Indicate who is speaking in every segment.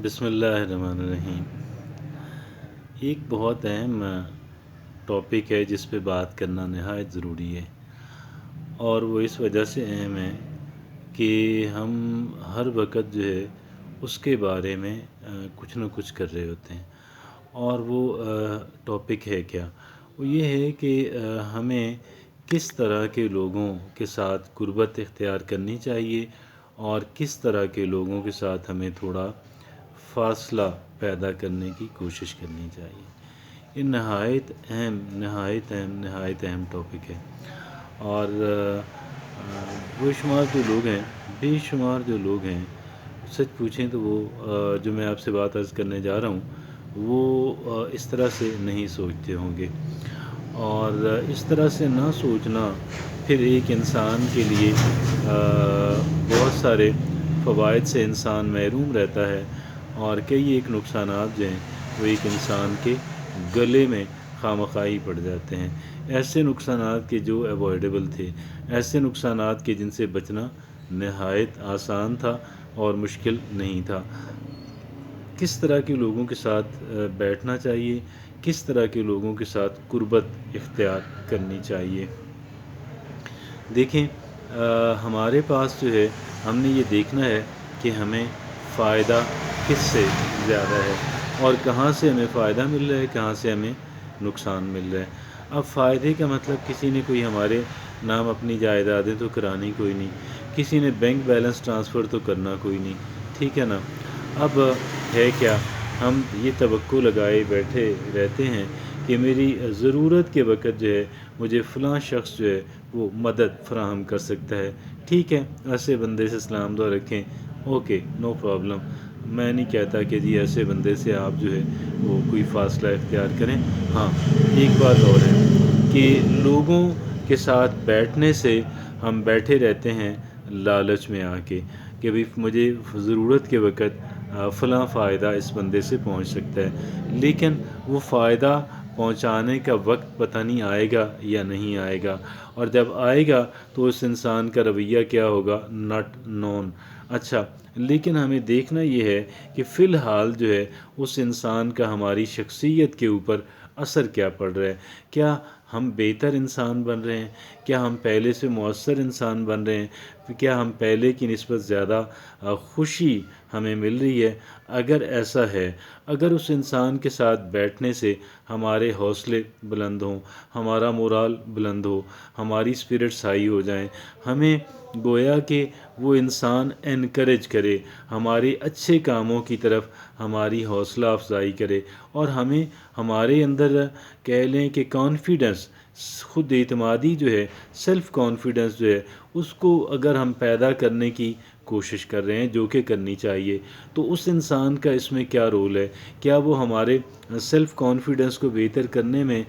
Speaker 1: بسم اللہ الرحمن الرحیم۔ ایک بہت اہم ٹاپک ہے جس پہ بات کرنا نہایت ضروری ہے، اور وہ اس وجہ سے اہم ہے کہ ہم ہر وقت جو ہے اس کے بارے میں کچھ نہ کچھ کر رہے ہوتے ہیں۔ اور وہ ٹاپک ہے کیا؟ وہ یہ ہے کہ ہمیں کس طرح کے لوگوں کے ساتھ قربت اختیار کرنی چاہیے، اور کس طرح کے لوگوں کے ساتھ ہمیں تھوڑا فاصلہ پیدا کرنے کی کوشش کرنی چاہیے۔ یہ نہایت اہم ٹاپک ہے، اور بے شمار جو لوگ ہیں سچ پوچھیں تو وہ جو میں آپ سے بات عرض کرنے جا رہا ہوں وہ اس طرح سے نہیں سوچتے ہوں گے، اور اس طرح سے نہ سوچنا پھر ایک انسان کے لیے بہت سارے فوائد سے انسان محروم رہتا ہے، اور کئی ایک نقصانات جو ہیں وہ ایک انسان کے گلے میں خامخواہی پڑ جاتے ہیں۔ ایسے نقصانات کے جو اوائڈیبل تھے، ایسے نقصانات کے جن سے بچنا نہایت آسان تھا اور مشکل نہیں تھا۔ کس طرح کے لوگوں کے ساتھ بیٹھنا چاہیے، کس طرح کے لوگوں کے ساتھ قربت اختیار کرنی چاہیے۔ دیکھیں، ہمارے پاس جو ہے ہم نے یہ دیکھنا ہے کہ ہمیں فائدہ کس سے زیادہ ہے، اور کہاں سے ہمیں فائدہ مل رہا ہے، کہاں سے ہمیں نقصان مل رہا ہے۔ اب فائدے کا مطلب کسی نے کوئی ہمارے نام اپنی جائیدادیں تو کرانی کوئی نہیں، کسی نے بینک بیلنس ٹرانسفر تو کرنا کوئی نہیں، ٹھیک ہے نا۔ اب ہے کیا، ہم یہ توقع لگائے بیٹھے رہتے ہیں کہ میری ضرورت کے وقت جو ہے مجھے فلاں شخص جو ہے وہ مدد فراہم کر سکتا ہے۔ ٹھیک ہے، ایسے بندے سے سلام دعا رکھیں، اوکے، نو پرابلم۔ میں نہیں کہتا کہ جی ایسے بندے سے آپ جو ہے وہ کوئی فاصلہ اختیار کریں۔ ہاں، ایک بات اور ہے کہ لوگوں کے ساتھ بیٹھنے سے ہم بیٹھے رہتے ہیں لالچ میں آ کے کہ بھی مجھے ضرورت کے وقت فلاں فائدہ اس بندے سے پہنچ سکتا ہے، لیکن وہ فائدہ پہنچانے کا وقت پتہ نہیں آئے گا یا نہیں آئے گا، اور جب آئے گا تو اس انسان کا رویہ کیا ہوگا، ناٹ نون۔ اچھا، لیکن ہمیں دیکھنا یہ ہے کہ فی الحال جو ہے اس انسان کا ہماری شخصیت کے اوپر اثر کیا پڑ رہا ہے۔ کیا ہم بہتر انسان بن رہے ہیں؟ کیا ہم پہلے سے مؤثر انسان بن رہے ہیں؟ کیا ہم پہلے کی نسبت زیادہ خوشی ہمیں مل رہی ہے؟ اگر ایسا ہے، اگر اس انسان کے ساتھ بیٹھنے سے ہمارے حوصلے بلند ہوں، ہمارا مورال بلند ہو، ہماری اسپرٹس ہائی ہو جائیں، ہمیں گویا کہ وہ انسان انکریج کرے، ہمارے اچھے کاموں کی طرف ہماری حوصلہ افزائی کرے، اور ہمیں ہمارے اندر کہہ لیں کہ کانفیڈنس، خود اعتمادی جو ہے، سیلف کانفیڈنس جو ہے، اس کو اگر ہم پیدا کرنے کی کوشش کر رہے ہیں، جو کہ کرنی چاہیے، تو اس انسان کا اس میں کیا رول ہے؟ کیا وہ ہمارے سیلف کانفیڈنس کو بہتر کرنے میں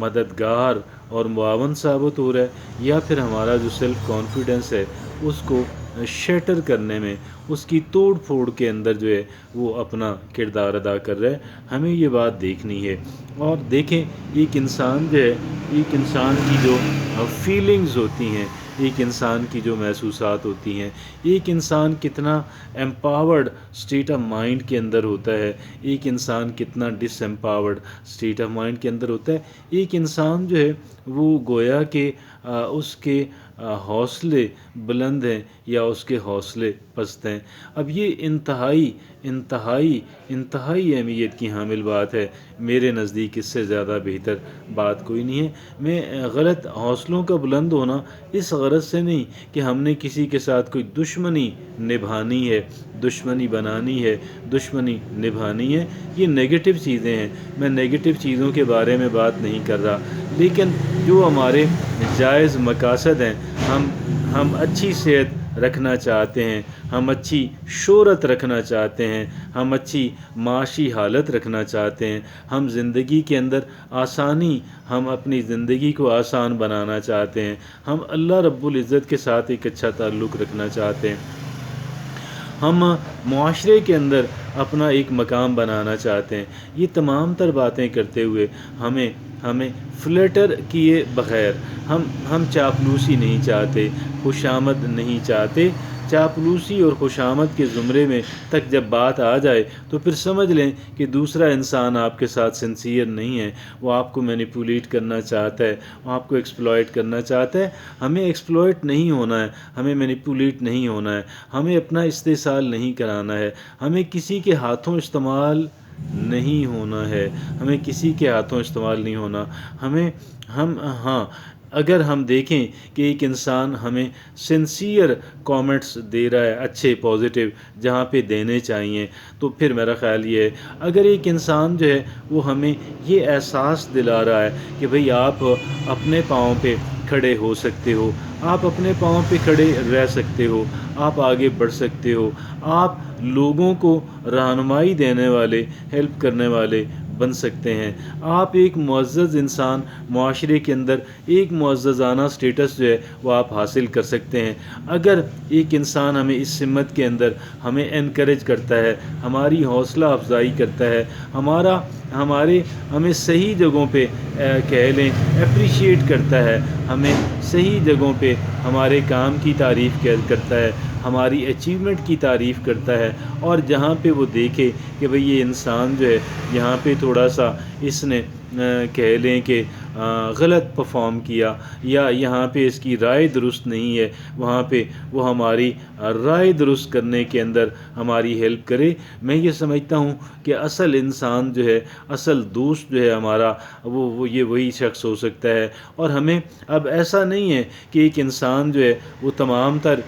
Speaker 1: مددگار اور معاون ثابت ہو رہا ہے، یا پھر ہمارا جو سیلف کانفیڈنس ہے اس کو شیٹر کرنے میں، اس کی توڑ پھوڑ کے اندر جو ہے وہ اپنا کردار ادا کر رہا ہے؟ ہمیں یہ بات دیکھنی ہے۔ اور دیکھیں، ایک انسان جو ہے، ایک انسان کی جو فیلنگز ہوتی ہیں، ایک انسان کی جو محسوسات ہوتی ہیں، ایک انسان کتنا امپاورڈ اسٹیٹ آف مائنڈ کے اندر ہوتا ہے، ایک انسان کتنا ڈس امپاورڈ اسٹیٹ آف مائنڈ کے اندر ہوتا ہے۔ ایک انسان جو ہے وہ گویا کہ اس کے حوصلے بلند ہیں یا اس کے حوصلے پست ہیں۔ اب یہ انتہائی اہمیت کی حامل بات ہے۔ میرے نزدیک اس سے زیادہ بہتر بات کوئی نہیں ہے۔ میں غلط حوصلوں کا بلند ہونا اس غرض سے نہیں کہ ہم نے کسی کے ساتھ کوئی دشمنی نبھانی ہے، دشمنی بنانی ہے، دشمنی نبھانی ہے، یہ نیگیٹو چیزیں ہیں، میں نیگیٹو چیزوں کے بارے میں بات نہیں کر رہا، لیکن جو ہمارے جائز مقاصد ہیں، ہم اچھی صحت رکھنا چاہتے ہیں، ہم اچھی شہرت رکھنا چاہتے ہیں، ہم اچھی معاشی حالت رکھنا چاہتے ہیں، ہم زندگی کے اندر آسانی، ہم اپنی زندگی کو آسان بنانا چاہتے ہیں، ہم اللہ رب العزت کے ساتھ ایک اچھا تعلق رکھنا چاہتے ہیں، ہم معاشرے کے اندر اپنا ایک مقام بنانا چاہتے ہیں۔ یہ تمام تر باتیں کرتے ہوئے ہمیں فلیٹر کیے بغیر، ہم چاپلوسی نہیں چاہتے، خوشامد نہیں چاہتے، چاپلوسی اور خوشامد کے زمرے میں تک جب بات آ جائے تو پھر سمجھ لیں کہ دوسرا انسان آپ کے ساتھ سنسیئر نہیں ہے، وہ آپ کو مینیپولیٹ کرنا چاہتا ہے، وہ آپ کو ایکسپلائٹ کرنا چاہتا ہے۔ ہمیں ایکسپلائٹ نہیں ہونا ہے، ہمیں مینیپولیٹ نہیں ہونا ہے، ہمیں اپنا استحصال نہیں کرانا ہے، ہمیں کسی کے ہاتھوں استعمال نہیں ہونا ہے، ہمیں کسی کے ہاتھوں استعمال نہیں ہونا۔ ہاں، اگر ہم دیکھیں کہ ایک انسان ہمیں سنسیئر کامنٹس دے رہا ہے، اچھے پازیٹیو جہاں پہ دینے چاہیے، تو پھر میرا خیال یہ ہے اگر ایک انسان جو ہے وہ ہمیں یہ احساس دلا رہا ہے کہ بھئی آپ اپنے پاؤں پہ کھڑے ہو سکتے ہو، آپ اپنے پاؤں پہ کھڑے رہ سکتے ہو، آپ آگے بڑھ سکتے ہو، آپ لوگوں کو رہنمائی دینے والے، ہیلپ کرنے والے بن سکتے ہیں، آپ ایک معزز انسان معاشرے کے اندر ایک معززانہ سٹیٹس جو ہے وہ آپ حاصل کر سکتے ہیں۔ اگر ایک انسان ہمیں اس سمت کے اندر ہمیں انکریج کرتا ہے، ہماری حوصلہ افزائی کرتا ہے، ہمیں صحیح جگہوں پہ کہہ لیں اپریشیٹ کرتا ہے، ہمیں صحیح جگہوں پہ ہمارے کام کی تعریف کرتا ہے، ہماری اچیومنٹ کی تعریف کرتا ہے، اور جہاں پہ وہ دیکھے کہ بھئی یہ انسان جو ہے یہاں پہ تھوڑا سا اس نے کہہ لیں کہ غلط پرفارم کیا یا یہاں پہ اس کی رائے درست نہیں ہے، وہاں پہ وہ ہماری رائے درست کرنے کے اندر ہماری ہیلپ کرے۔ میں یہ سمجھتا ہوں کہ اصل انسان جو ہے، اصل دوست جو ہے ہمارا، یہ وہی شخص ہو سکتا ہے۔ اور ہمیں اب ایسا نہیں ہے کہ ایک انسان جو ہے وہ تمام تر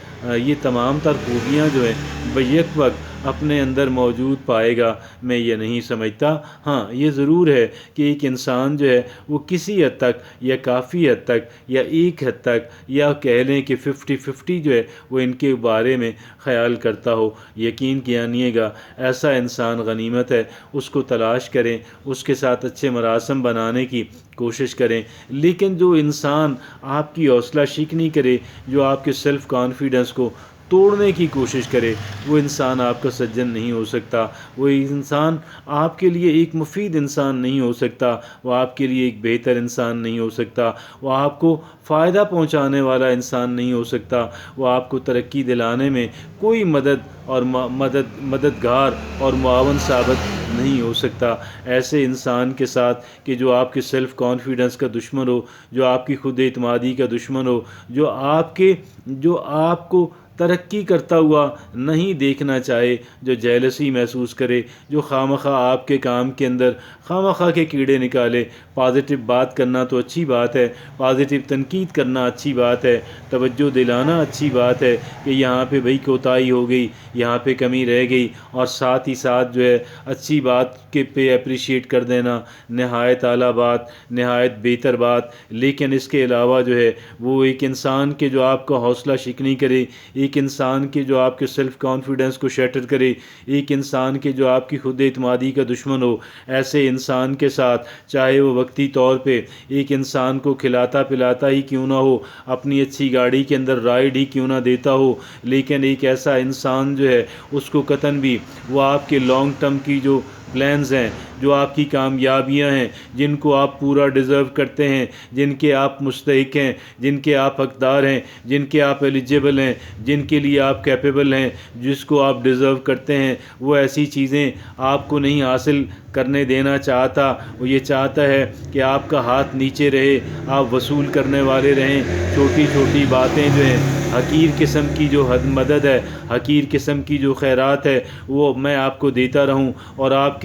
Speaker 1: خوبیاں جو ہیں بیک وقت اپنے اندر موجود پائے گا، میں یہ نہیں سمجھتا۔ ہاں، یہ ضرور ہے کہ ایک انسان جو ہے وہ کسی حد تک یا کافی حد تک یا ایک حد تک یا کہہ لیں کہ 50-50 جو ہے وہ ان کے بارے میں خیال کرتا ہو۔ یقین کیجیے گا ایسا انسان غنیمت ہے، اس کو تلاش کریں، اس کے ساتھ اچھے مراسم بنانے کی کوشش کریں۔ لیکن جو انسان آپ کی حوصلہ شکنی کرے، جو آپ کے سیلف کانفیڈنس کو توڑنے کی کوشش کرے، وہ انسان آپ کا سجن نہیں ہو سکتا، وہ انسان آپ کے لیے ایک مفید انسان نہیں ہو سکتا، وہ آپ کے لیے ایک بہتر انسان نہیں ہو سکتا، وہ آپ کو فائدہ پہنچانے والا انسان نہیں ہو سکتا، وہ آپ کو ترقی دلانے میں کوئی مددگار اور معاون ثابت نہیں ہو سکتا۔ ایسے انسان کے ساتھ کہ جو آپ کے سیلف کانفیڈنس کا دشمن ہو، جو آپ کی خود اعتمادی کا دشمن ہو، جو آپ کو ترقی کرتا ہوا نہیں دیکھنا چاہے، جو جیلسی محسوس کرے، جو خواہ آپ کے کام کے اندر خواہ کے کیڑے نکالے۔ پازیٹیو بات کرنا تو اچھی بات ہے، پازیٹیو تنقید کرنا اچھی بات ہے، توجہ دلانا اچھی بات ہے کہ یہاں پہ بھئی کوتاہی ہو گئی، یہاں پہ کمی رہ گئی، اور ساتھ ہی ساتھ جو ہے اچھی بات کے پہ اپریشیٹ کر دینا نہایت اعلیٰ بات، نہایت بہتر بات۔ لیکن اس کے علاوہ جو ہے وہ ایک انسان کے جو آپ کا حوصلہ شکنی کرے، ایک انسان کے جو آپ کے سیلف کانفیڈنس کو شیٹر کرے، ایک انسان کے جو آپ کی خود اعتمادی کا دشمن ہو، ایسے انسان کے ساتھ چاہے وہ وقتی طور پہ ایک انسان کو کھلاتا پلاتا ہی کیوں نہ ہو، اپنی اچھی گاڑی کے اندر رائڈ ہی کیوں نہ دیتا ہو، لیکن ایک ایسا انسان جو ہے اس کو قطعاً بھی وہ آپ کے لانگ ٹرم کی جو پلانز ہیں، جو آپ کی کامیابیاں ہیں، جن کو آپ پورا ڈیزرو کرتے ہیں، جن کے آپ مستحق ہیں، جن کے آپ حقدار ہیں، جن کے آپ ایلیجیبل ہیں، جن کے لیے آپ کیپیبل ہیں، جس کو آپ ڈیزرو کرتے ہیں، وہ ایسی چیزیں آپ کو نہیں حاصل کرنے دینا چاہتا۔ وہ یہ چاہتا ہے کہ آپ کا ہاتھ نیچے رہے، آپ وصول کرنے والے رہیں، چھوٹی چھوٹی باتیں جو ہیں، حقیر قسم کی جو مدد ہے، حقیر قسم کی جو خیرات ہے، وہ میں آپ کو دیتا رہوں، اور آپ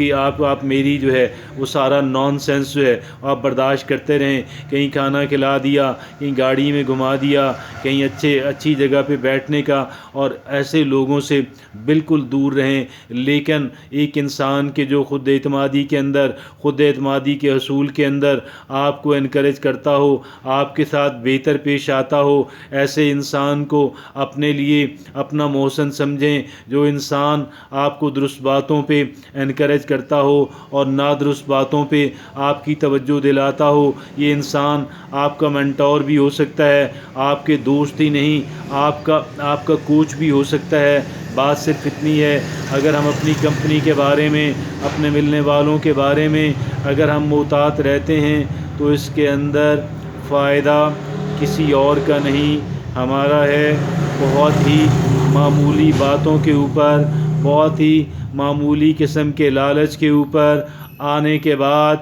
Speaker 1: میری جو ہے وہ سارا نان سینس جو ہے آپ برداشت کرتے رہیں۔ کہیں کھانا کھلا دیا، کہیں گاڑی میں گھما دیا، کہیں اچھی جگہ پہ بیٹھنے کا، اور ایسے لوگوں سے بالکل دور رہیں۔ لیکن ایک انسان کے جو خود اعتمادی کے اندر، خود اعتمادی کے حصول کے اندر آپ کو انکریج کرتا ہو، آپ کے ساتھ بہتر پیش آتا ہو، ایسے انسان کو اپنے لیے اپنا محسن سمجھیں۔ جو انسان آپ کو درست باتوں پہ انکریج کرتا ہو اور نادرست باتوں پہ آپ کی توجہ دلاتا ہو، یہ انسان آپ کا منٹور بھی ہو سکتا ہے، آپ کے دوست ہی نہیں، آپ کا کوچ بھی ہو سکتا ہے۔ بات صرف اتنی ہے، اگر ہم اپنی کمپنی کے بارے میں، اپنے ملنے والوں کے بارے میں اگر ہم محتاط رہتے ہیں تو اس کے اندر فائدہ کسی اور کا نہیں، ہمارا ہے۔ بہت ہی معمولی باتوں کے اوپر، بہت ہی معمولی قسم کے لالچ کے اوپر آنے کے بعد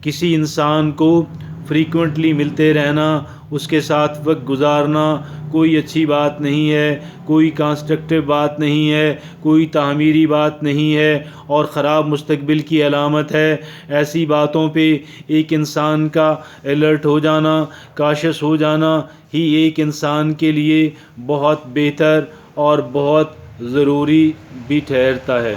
Speaker 1: کسی انسان کو فریکوینٹلی ملتے رہنا، اس کے ساتھ وقت گزارنا کوئی اچھی بات نہیں ہے، کوئی کنسٹرکٹیو بات نہیں ہے، کوئی تعمیری بات نہیں ہے، اور خراب مستقبل کی علامت ہے۔ ایسی باتوں پہ ایک انسان کا الرٹ ہو جانا، کاشس ہو جانا ہی ایک انسان کے لیے بہت بہتر اور بہت ضروری بھی ٹھہرتا ہے۔